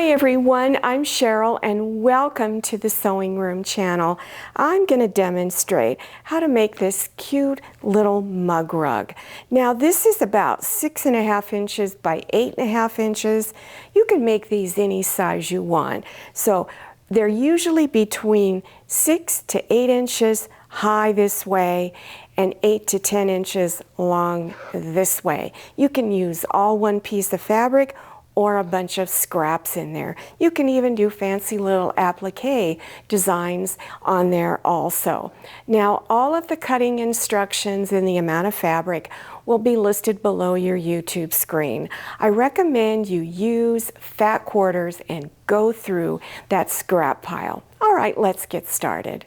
Hi everyone, I'm Cheryl and welcome to the Sewing Room channel. I'm going to demonstrate how to make this cute little mug rug. Now this is about 6.5 inches by 8.5 inches. You can make these any size you want. So they're usually between 6 to 8 inches high this way and 8 to 10 inches long this way. You can use all one piece of fabric or a bunch of scraps in there. You can even do fancy little applique designs on there also. Now, all of the cutting instructions and the amount of fabric will be listed below your YouTube screen. I recommend you use fat quarters and go through that scrap pile. All right, let's get started.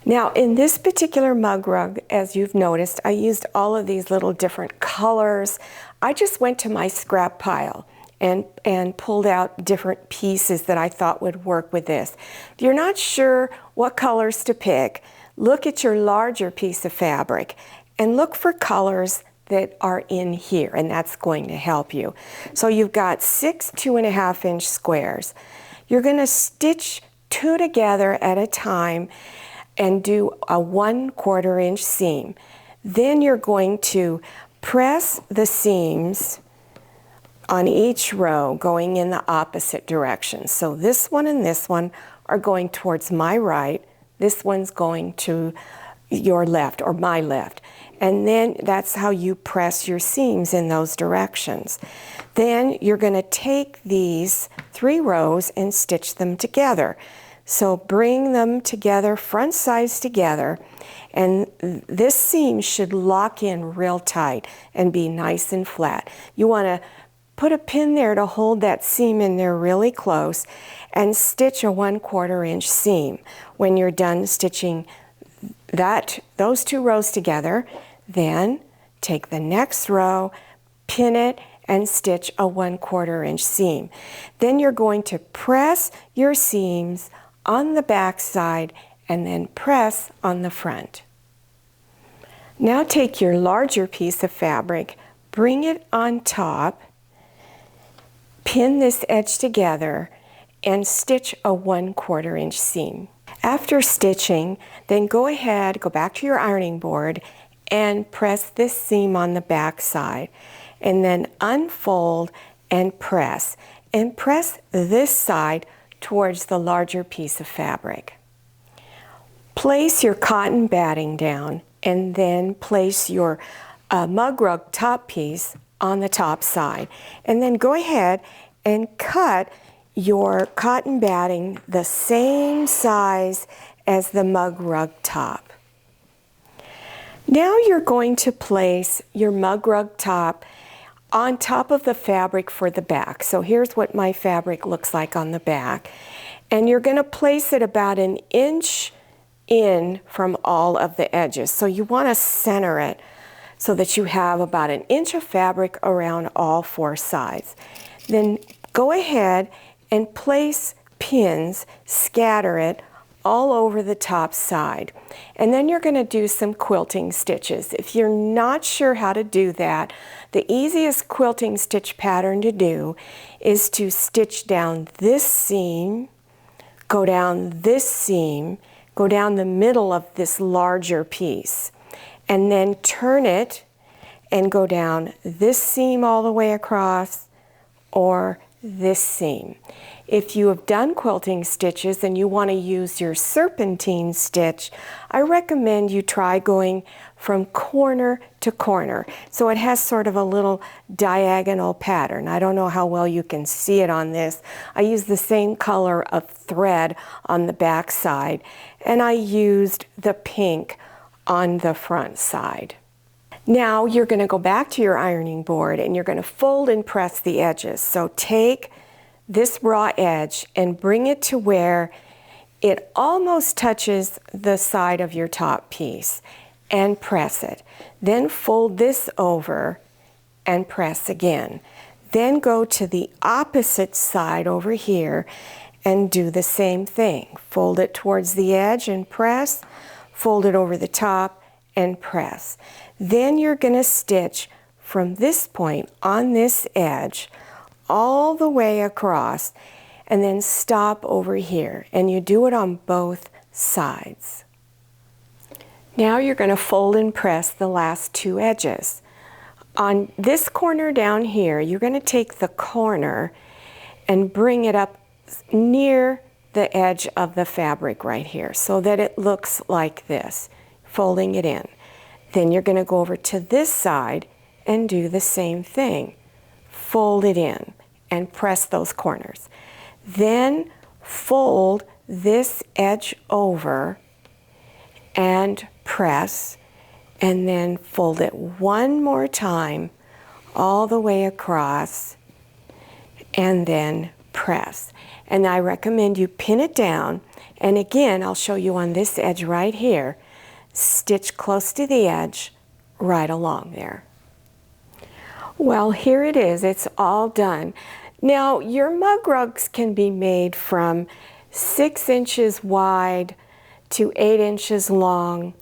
Now, in this particular mug rug, as you've noticed, I used all of these little different colors. I just went to my scrap pile and pulled out different pieces that I thought would work with this. If you're not sure what colors to pick, look at your larger piece of fabric and look for colors that are in here, and that's going to help you. So you've got 6 2.5 inch squares. You're going to stitch 2 together at a time and do a 1/4 inch seam. Then you're going to press the seams on each row going in the opposite direction. So this one and this one are going towards my right. This one's going to your left or my left. And then that's how you press your seams in those directions. Then you're going to take these 3 rows and stitch them together. So bring them together, front sides together, and this seam should lock in real tight and be nice and flat. You want to put a pin there to hold that seam in there really close and stitch a 1/4 inch seam. When you're done stitching those 2 rows together, then take the next row, pin it, and stitch a 1/4 inch seam. Then you're going to press your seams on the back side and then press on the front. Now take your larger piece of fabric, bring it on top, pin this edge together, and stitch a 1/4 inch seam. After stitching, then go ahead, go back to your ironing board and press this seam on the back side, and then unfold and press this side towards the larger piece of fabric. Place your cotton batting down and then place your mug rug top piece on the top side. And then go ahead and cut your cotton batting the same size as the mug rug top. Now you're going to place your mug rug top on top of the fabric for the back. So here's what my fabric looks like on the back. And you're going to place it about 1 inch in from all of the edges. So you want to center it so that you have about 1 inch of fabric around all 4 sides. Then go ahead and place pins, scatter it all over the top side. And then you're going to do some quilting stitches. If you're not sure how to do that, the easiest quilting stitch pattern to do is to stitch down this seam, go down this seam, go down the middle of this larger piece, and then turn it and go down this seam all the way across or this seam. If you have done quilting stitches and you want to use your serpentine stitch, I recommend you try going from corner to corner. So it has sort of a little diagonal pattern. I don't know how well you can see it on this. I used the same color of thread on the back side, and I used the pink on the front side. Now you're going to go back to your ironing board and you're going to fold and press the edges. So take this raw edge and bring it to where it almost touches the side of your top piece and press it. Then fold this over and press again. Then go to the opposite side over here and do the same thing. Fold it towards the edge and press, fold it over the top and press. Then you're going to stitch from this point on this edge all the way across and then stop over here. And you do it on both sides. Now you're going to fold and press the last two edges. On this corner down here, you're going to take the corner and bring it up near the edge of the fabric right here so that it looks like this, folding it in. Then you're going to go over to this side and do the same thing. Fold it in and press those corners. Then fold this edge over and press, and then fold it one more time all the way across and then press. And I recommend you pin it down, and again I'll show you on this edge right here, stitch close to the edge right along there. Well, here it is, it's all done. Now your mug rugs can be made from 6 inches wide to 8 inches long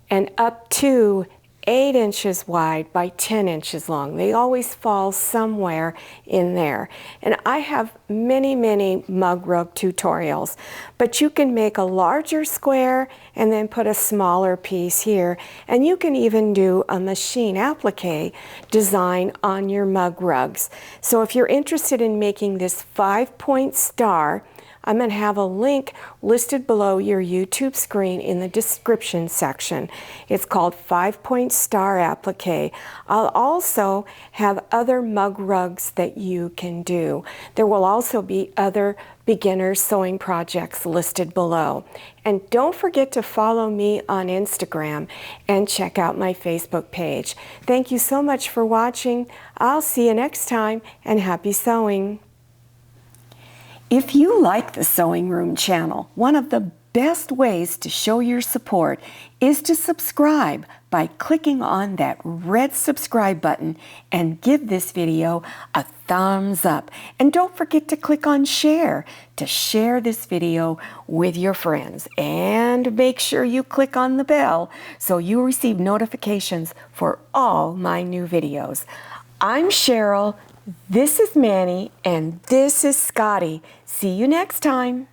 and up to 8 inches wide by 10 inches long. They always fall somewhere in there. And I have many, many mug rug tutorials, but you can make a larger square and then put a smaller piece here. And you can even do a machine applique design on your mug rugs. So if you're interested in making this 5-point star, I'm going to have a link listed below your YouTube screen in the description section. It's called 5-Point Star Applique. I'll also have other mug rugs that you can do. There will also be other beginner sewing projects listed below. And don't forget to follow me on Instagram and check out my Facebook page. Thank you so much for watching. I'll see you next time, and happy sewing. If you like the Sewing Room channel, one of the best ways to show your support is to subscribe by clicking on that red subscribe button and give this video a thumbs up. And don't forget to click on share to share this video with your friends. And make sure you click on the bell so you receive notifications for all my new videos. I'm Cheryl. This is Manny, and this is Scotty. See you next time.